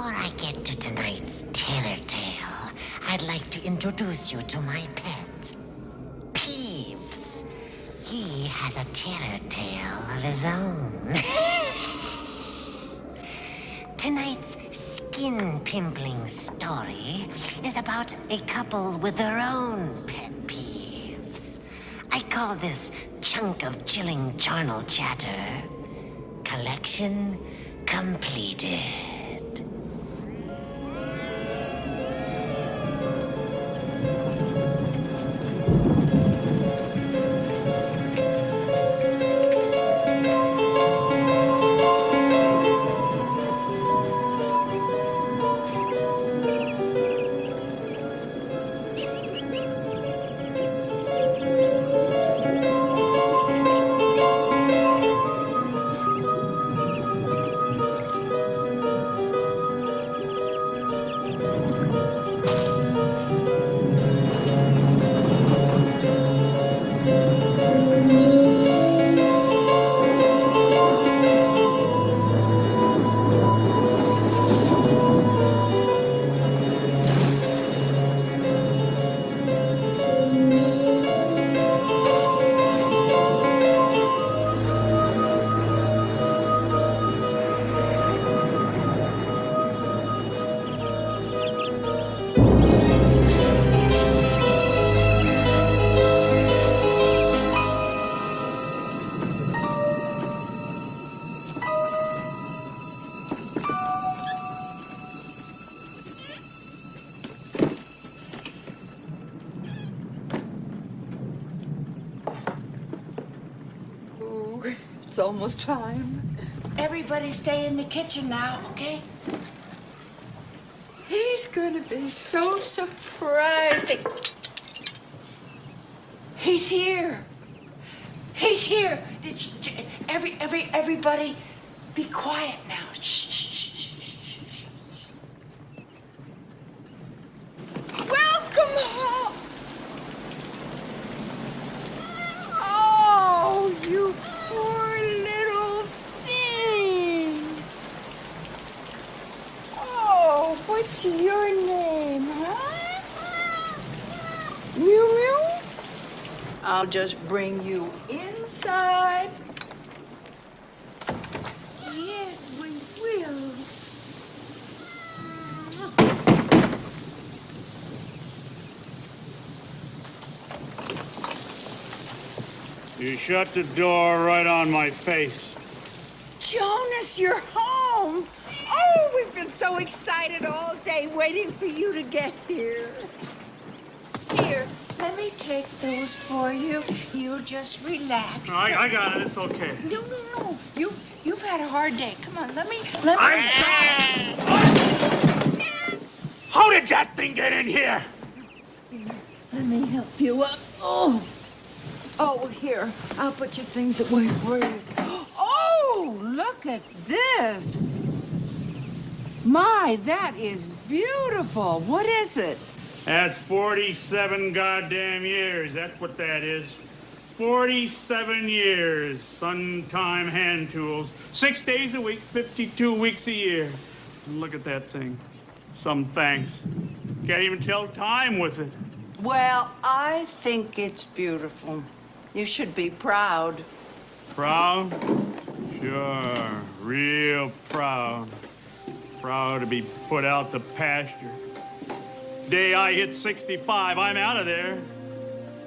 Before I get to tonight's terror tale, I'd like to introduce you to my pet, Peeves. He has a terror tale of his own. Tonight's skin-pimpling story is about a couple with their own pet peeves. I call this chunk of chilling charnel chatter collection completed. It's almost time. Everybody stay in the kitchen now, okay? He's gonna be so surprised. He's here. He's here. Everybody, be quiet now. Shh, shh, shh, shh, shh. Welcome home. Oh, you poor little thing. Oh, what's your name, huh? Mew Mew? I'll just bring you inside. Yes, we will. You shut the door right on my face. Jonas, you're home. Oh, we've been so excited all day waiting for you to get here. Here, let me take those for you. You just relax. No, I got it. It's okay. No. You've had a hard day. Come on, let me. How did that thing get in here? Let me help you up. Oh, here. I'll put your things away for you. Oh, look at this. My, that is beautiful. What is it? That's 47 goddamn years. That's what that is. 47 years. Sun-time hand tools. 6 days a week, 52 weeks a year. And look at that thing. Some thanks. Can't even tell time with it. Well, I think it's beautiful. You should be proud. Proud? Sure. Real proud. Proud to be put out to pasture. Day I hit 65, I'm out of there.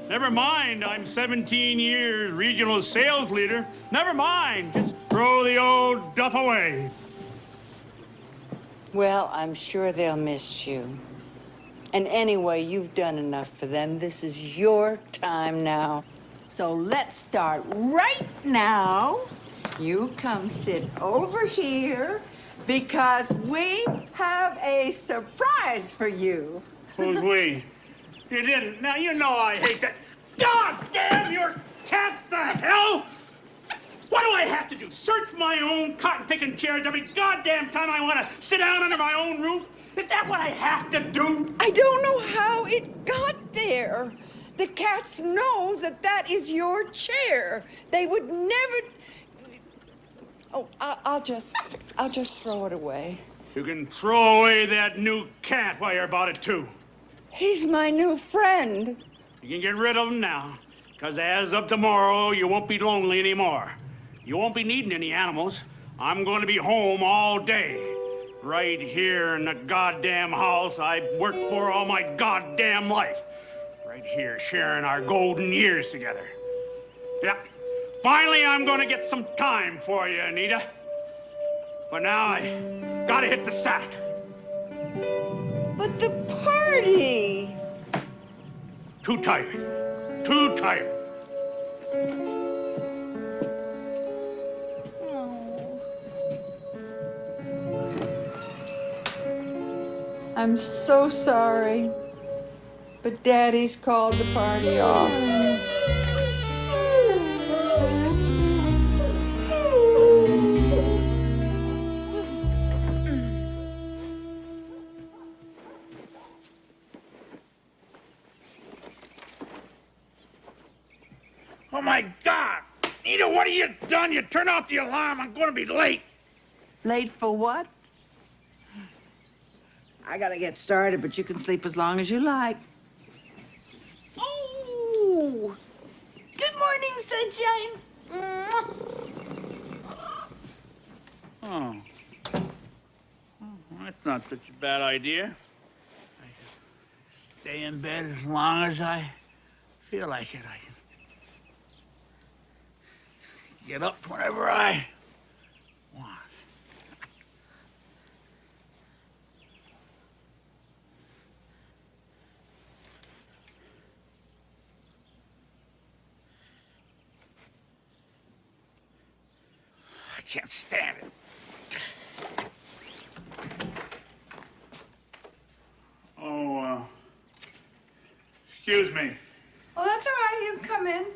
Never mind, I'm 17 years regional sales leader. Never mind, just throw the old duff away. Well, I'm sure they'll miss you. And anyway, you've done enough for them. This is your time now. So let's start right now. You come sit over here because we have a surprise for you. Who's we? You didn't. Now, you know I hate that. God damn your cats to hell! What do I have to do? Search my own cotton-picking chairs every goddamn time I want to sit down under my own roof? Is that what I have to do? I don't know how it got there. The cats know that that is your chair. They would never... Oh, I'll just throw it away. You can throw away that new cat while you're about it, too. He's my new friend. You can get rid of him now, because as of tomorrow, you won't be lonely anymore. You won't be needing any animals. I'm going to be home all day. Right here in the goddamn house I've worked for all my goddamn life. Right here, sharing our golden years together. Yeah. Finally, I'm going to get some time for you, Anita. But now I gotta hit the sack. But the party! Too tired. Too tired. I'm so sorry, but Daddy's called the party off. Oh, my God! Nita, what have you done? You turn off the alarm. I'm going to be late. Late for what? I gotta get started, but you can sleep as long as you like. Oh! Good morning, sunshine. Oh. Well, that's not such a bad idea. I can stay in bed as long as I feel like it. I can get up whenever I want. I can't stand it. Oh, excuse me. Oh, that's all right. You can come in.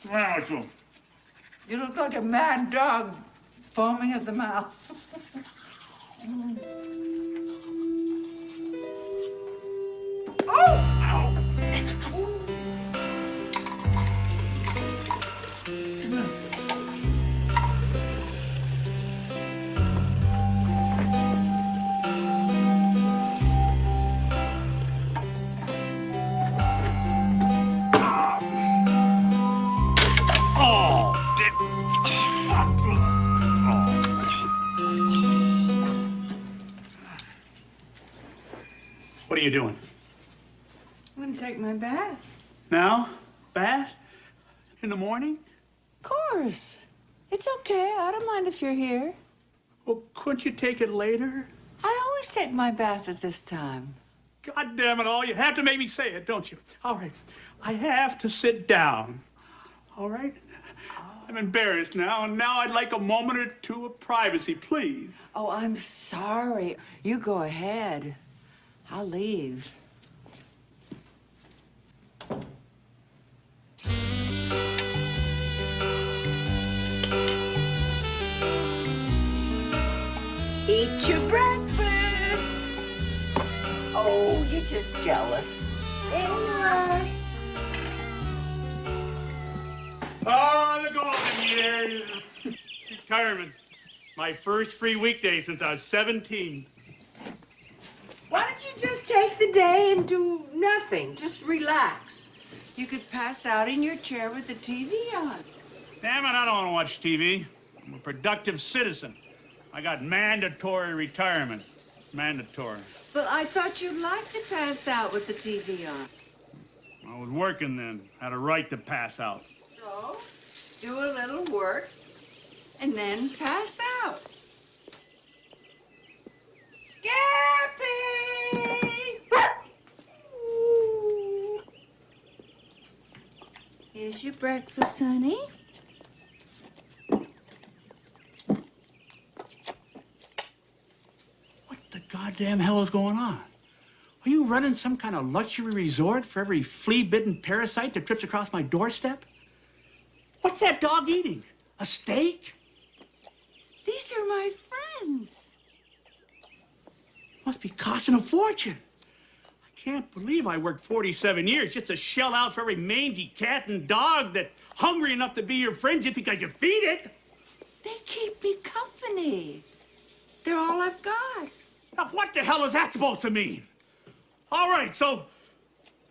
What's wrong with you? You look like a mad dog foaming at the mouth. Oh! Ow. What are you doing? I'm gonna take my bath. Now? Bath? In the morning? Of course. It's okay. I don't mind if you're here. Well, couldn't you take it later? I always take my bath at this time. God damn it all. You have to make me say it, don't you? All right. I have to sit down. All right? I'm embarrassed now, and now I'd like a moment or two of privacy, please. Oh, I'm sorry. You go ahead. I'll leave. Eat your breakfast. Oh, you're just jealous. Anyway. Oh, the golden years. Retirement. My first free weekday since I was 17. Why don't you just take the day and do nothing? Just relax. You could pass out in your chair with the TV on. Damn it, I don't want to watch TV. I'm a productive citizen. I got mandatory retirement. Mandatory. But I thought you'd like to pass out with the TV on. I was working then. Had a right to pass out. So, do a little work and then pass out. Scappy! Here's your breakfast, honey. What the goddamn hell is going on? Are you running some kind of luxury resort for every flea-bitten parasite that trips across my doorstep? What's that dog eating? A steak? These are my friends. Must be costing a fortune. I can't believe I worked 47 years just to shell out for every mangy cat and dog that's hungry enough to be your friend just because you feed it. They keep me company. They're all I've got. Now, what the hell is that supposed to mean? All right, so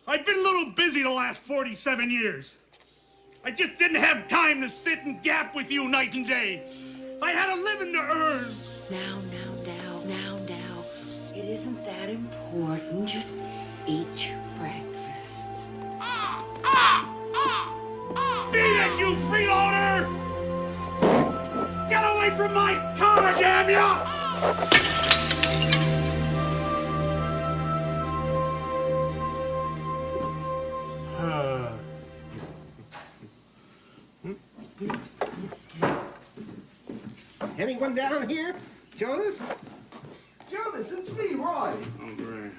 I've been a little busy the last 47 years. I just didn't have time to sit and gap with you night and day. I had a living to earn. Now. It isn't that important. Just eat your breakfast. Beat it, you freeloader! Get away from my car, damn ya! Anyone down here? Jonas? Jonas, it's me, Roy. Oh, great.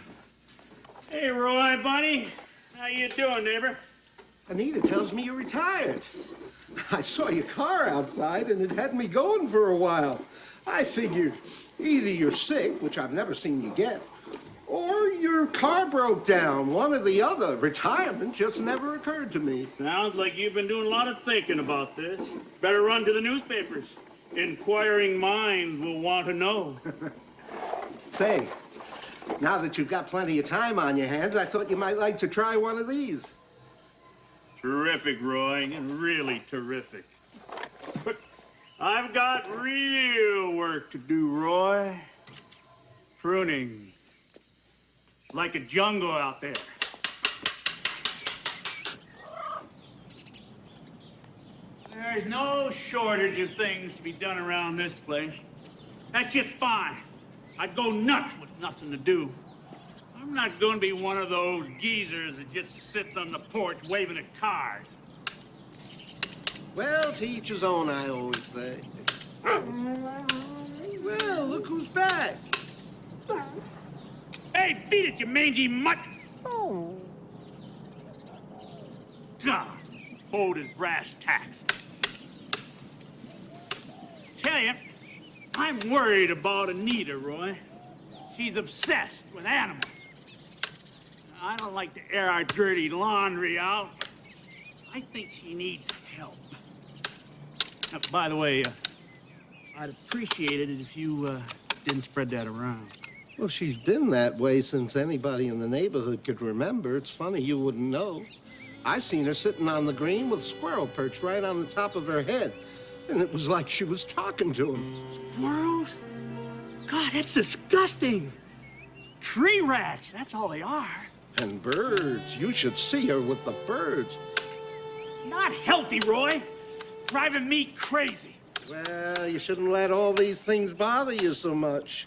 Hey, Roy, buddy. How you doing, neighbor? Anita tells me you're retired. I saw your car outside, and it had me going for a while. I figured either you're sick, which I've never seen you get, or your car broke down. One or the other. Retirement just never occurred to me. Sounds like you've been doing a lot of thinking about this. Better run to the newspapers. Inquiring minds will want to know. Say, now that you've got plenty of time on your hands, I thought you might like to try one of these. Terrific, Roy, and really terrific. But I've got real work to do, Roy. Pruning. It's like a jungle out there. There's no shortage of things to be done around this place. That's just fine. I'd go nuts with nothing to do. I'm not going to be one of those geezers that just sits on the porch waving at cars. Well, to each his own, I always say. Well, look who's back. Hey, beat it, you mangy mutt! God, hold his brass tacks. Tell you, I'm worried about Anita, Roy. She's obsessed with animals. I don't like to air our dirty laundry out. I think she needs help. Now, by the way, I'd appreciate it if you didn't spread that around. Well, she's been that way since anybody in the neighborhood could remember. It's funny you wouldn't know. I seen her sitting on the green with a squirrel perched right on the top of her head. And it was like she was talking to him. Squirrels? God, that's disgusting. Tree rats, that's all they are. And birds. You should see her with the birds. Not healthy, Roy. Driving me crazy. Well, you shouldn't let all these things bother you so much.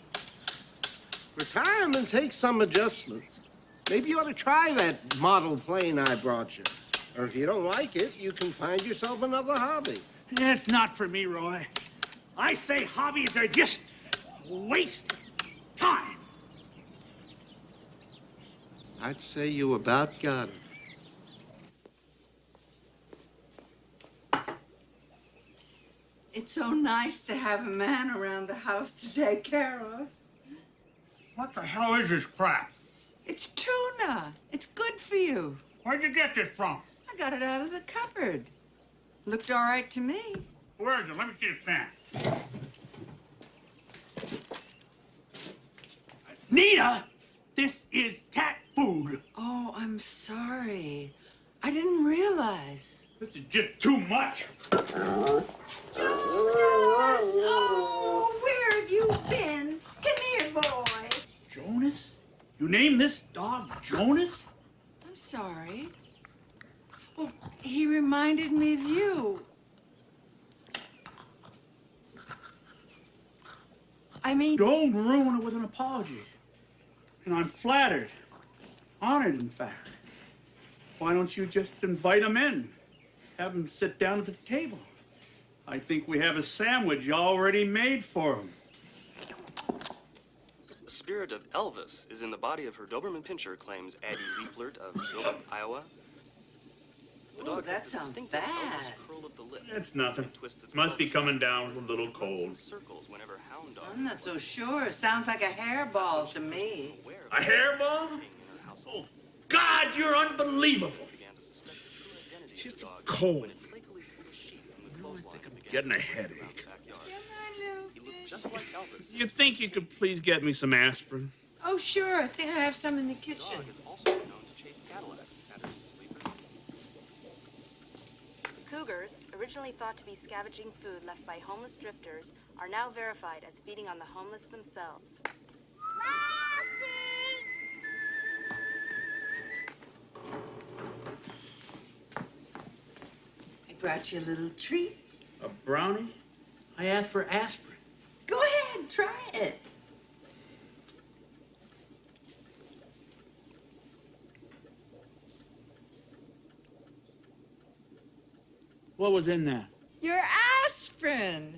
Retirement takes some adjustments. Maybe you ought to try that model plane I brought you. Or if you don't like it, you can find yourself another hobby. It's not for me, Roy. I say hobbies are just a waste of time. I'd say you about got it. It's so nice to have a man around the house to take care of. What the hell is this crap? It's tuna. It's good for you. Where'd you get this from? I got it out of the cupboard. Looked all right to me. Where is it? Let me see the pan. Nita, this is cat food. Oh, I'm sorry. I didn't realize. This is just too much. Jonas! Oh, where have you been? Come here, boy. Jonas? You named this dog Jonas? I'm sorry. Well, he reminded me of you. I mean... Don't ruin it with an apology. And I'm flattered. Honored, in fact. Why don't you just invite him in? Have him sit down at the table. I think we have a sandwich already made for him. The spirit of Elvis is in the body of her Doberman Pinscher, claims Addie Leaflert of Gilbert, Iowa. The dog that has the sounds distinctive Elvis bad. curl of the lip. It's nothing. and twists its Must be nose coming back down and a little forth. It runs in cold. circles whenever hound dog I'm is not so played. sure. It sounds like a hairball to me. Aware of A the hairball? king in her household. God, you're unbelievable. Began to suspect the true identity Just of the dog cold. when it playfully pulled a sheep from the clothesline and began getting a to run around headache. the backyard. He looked just like Elvis. You think you could please get me some aspirin? Oh, sure. I think I have some in the The kitchen. dog is also been known to chase Cadillacs. Added Mrs. Leaford. Cougars, originally thought to be scavenging food left by homeless drifters, are now verified as feeding on the homeless themselves. I brought you a little treat. A brownie? I asked for aspirin. Go ahead, try it. What was in that? Your aspirin.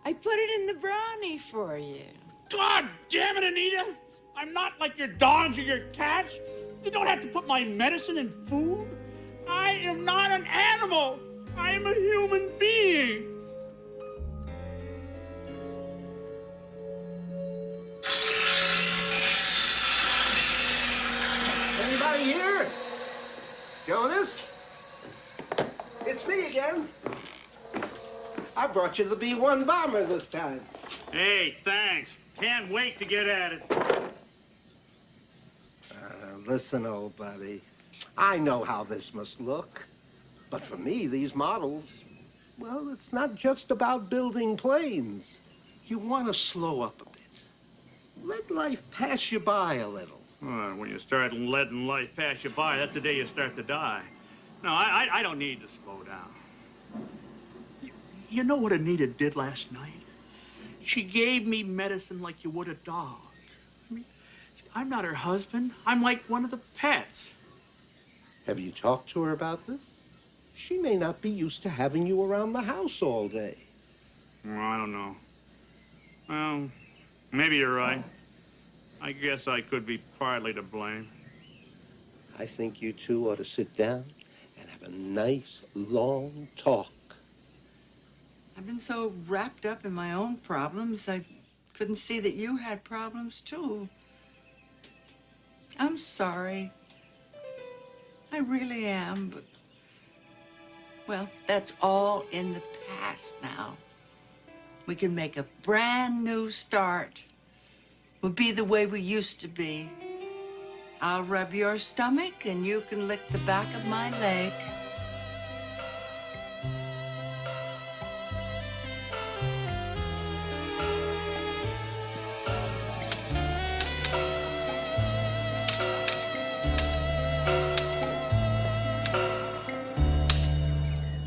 I put it in the brownie for you. God damn it, Anita! I'm not like your dogs or your cats. You don't have to put my medicine in food. I am not an animal. I am a human being. Anybody here? Jonas? It's me again. I brought you the B-1 bomber this time. Hey, thanks. Can't wait to get at it. Listen, old buddy. I know how this must look. But for me, these models, well, it's not just about building planes. You want to slow up a bit. Let life pass you by a little. Well, when you start letting life pass you by, that's the day you start to die. No, I don't need to slow down. You know what Anita did last night? She gave me medicine like you would a dog. I mean, I'm not her husband. I'm like one of the pets. Have you talked to her about this? She may not be used to having you around the house all day. Well, I don't know. Well, maybe you're right. I guess I could be partly to blame. I think you two ought to sit down and have a nice, long talk. I've been so wrapped up in my own problems, I couldn't see that you had problems, too. I'm sorry. I really am, but, well, that's all in the past now. We can make a brand new start. We'll be the way we used to be. I'll rub your stomach, and you can lick the back of my leg.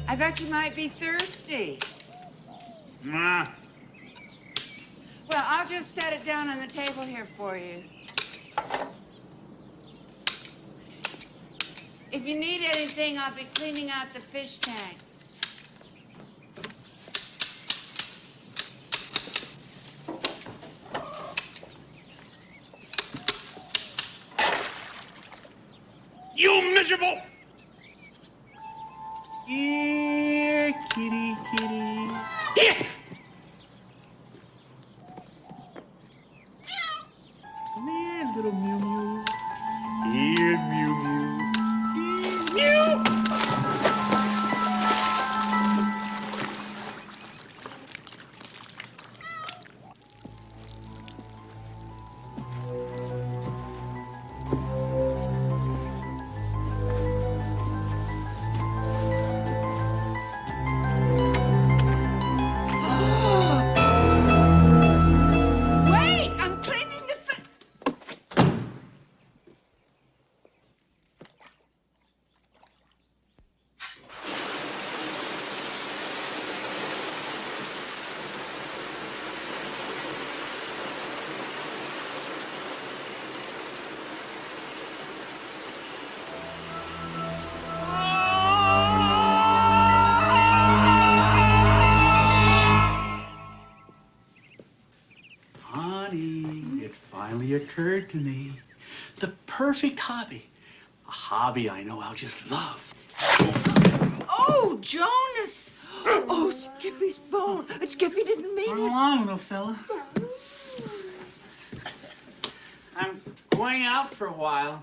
I thought you might be thirsty. Nah. Well, I'll just set it down on the table here for you. If you need anything, I'll be cleaning out the fish tanks. You miserable! Here, kitty, kitty. Here! Come here, little Mew Mew. Here, Mew Mew. Here, Mew! Wait, I'm cleaning the suddenly occurred to me. The perfect hobby. A hobby I know I'll just love. Oh, Jonas! Oh, Skippy's bone. Skippy didn't mean Come it. along, little fella. I'm going out for a while.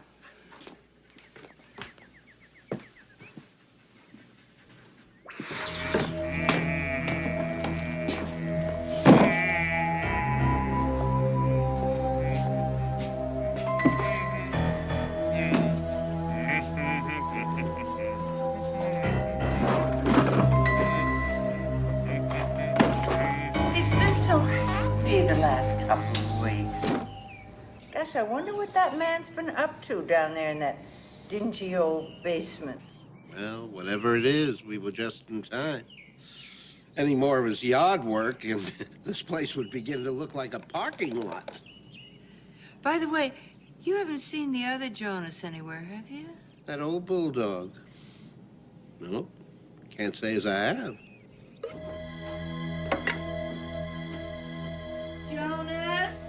He's been so happy the last couple of weeks. Gosh, I wonder what that man's been up to down there in that dingy old basement. Well, whatever it is, we were just in time. Any more of his yard work, and this place would begin to look like a parking lot. By the way, you haven't seen the other Jonas anywhere, have you? That old bulldog. No, can't say as I have. Jonas?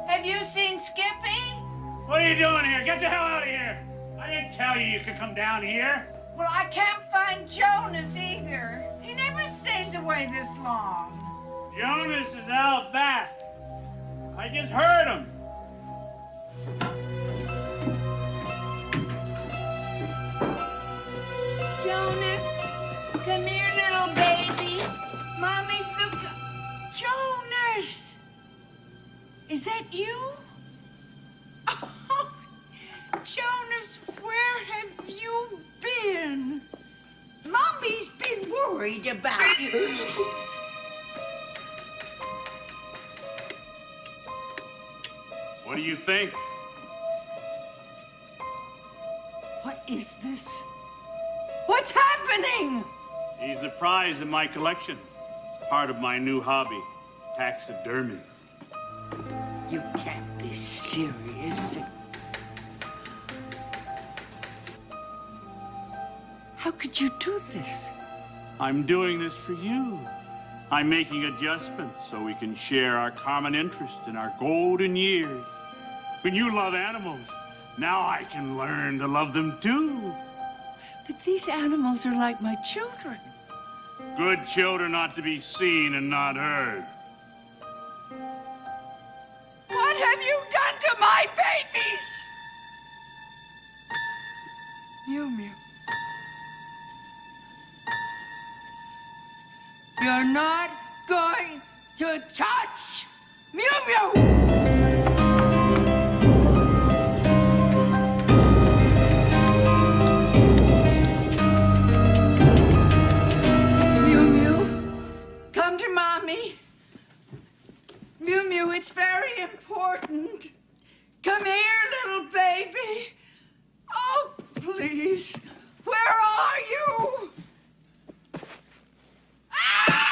Have you seen Skippy? What are you doing here? Get the hell out of here! I didn't tell you you could come down here. Well, I can't find Jonas either. He never stays away this long. Jonas is out back. I just heard him. Jonas, come here, little baby. Mommy's looking. Jonas! Is that you? Oh, Jonas, where have you been? Mommy's been worried about you. What do you think? What is this? What's happening? He's a prize in my collection. Part of my new hobby, taxidermy. You can't be serious. How could you do this? I'm doing this for you. I'm making adjustments so we can share our common interest in our golden years. When you love animals, now I can learn to love them too. But these animals are like my children. Good children ought to be seen and not heard. What have you done to my babies? Mew Mew. You're not going to touch Mew Mew! Mew Mew, it's very important. Come here, little baby. Oh, please. Where are you? Ah!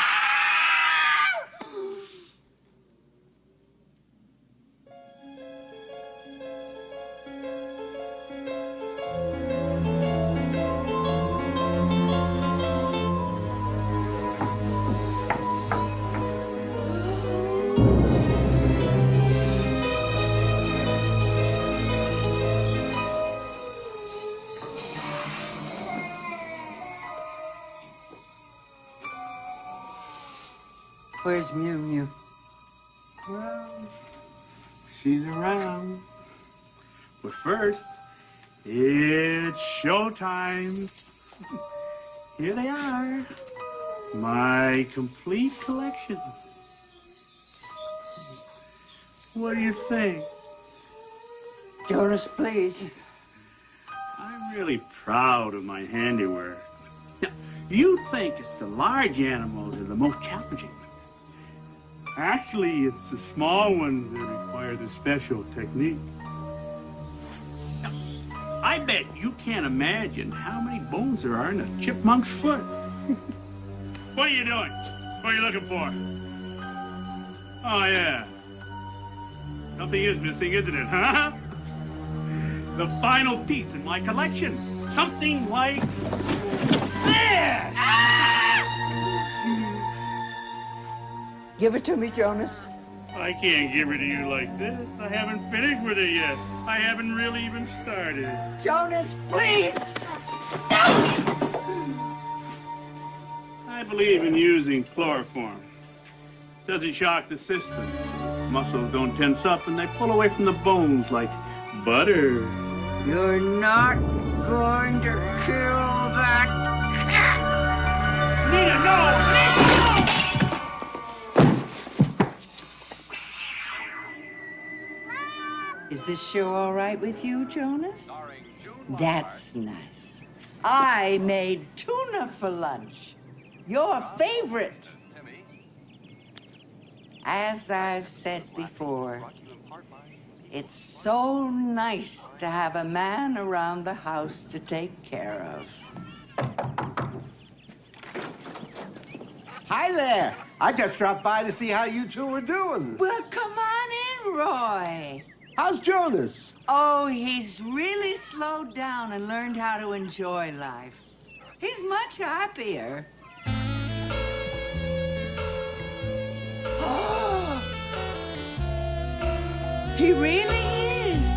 Where's Mew Mew? Well, she's around. But first, it's showtime. Here they are. My complete collection. What do you think? Jonas, please. I'm really proud of my handiwork. Now, you think it's the large animals that are the most challenging. Actually, it's the small ones that require the special technique. Now, I bet you can't imagine how many bones there are in a chipmunk's foot. What are you doing? What are you looking for? Oh, yeah. Something is missing, isn't it, huh? The final piece in my collection. Something like this! Give it to me, Jonas. I can't give her to you like this. I haven't finished with her yet. I haven't really even started. Jonas, please! I believe in using chloroform. Doesn't shock the system. Muscles don't tense up and they pull away from the bones like butter. You're not going to kill that cat! Nina, no! Is this show all right with you, Jonas? That's nice. I made tuna for lunch. Your favorite. As I've said before, it's so nice to have a man around the house to take care of. Hi there. I just dropped by to see how you two were doing. Well, come on in, Roy. How's Jonas? Oh, he's really slowed down and learned how to enjoy life. He's much happier. He really is.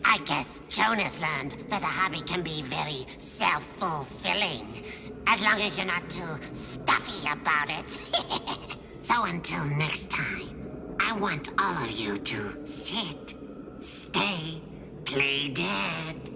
I guess Jonas learned that a hobby can be very self-fulfilling, as long as you're not too stuffy about it. So until next time, I want all of you to sit, stay, play dead.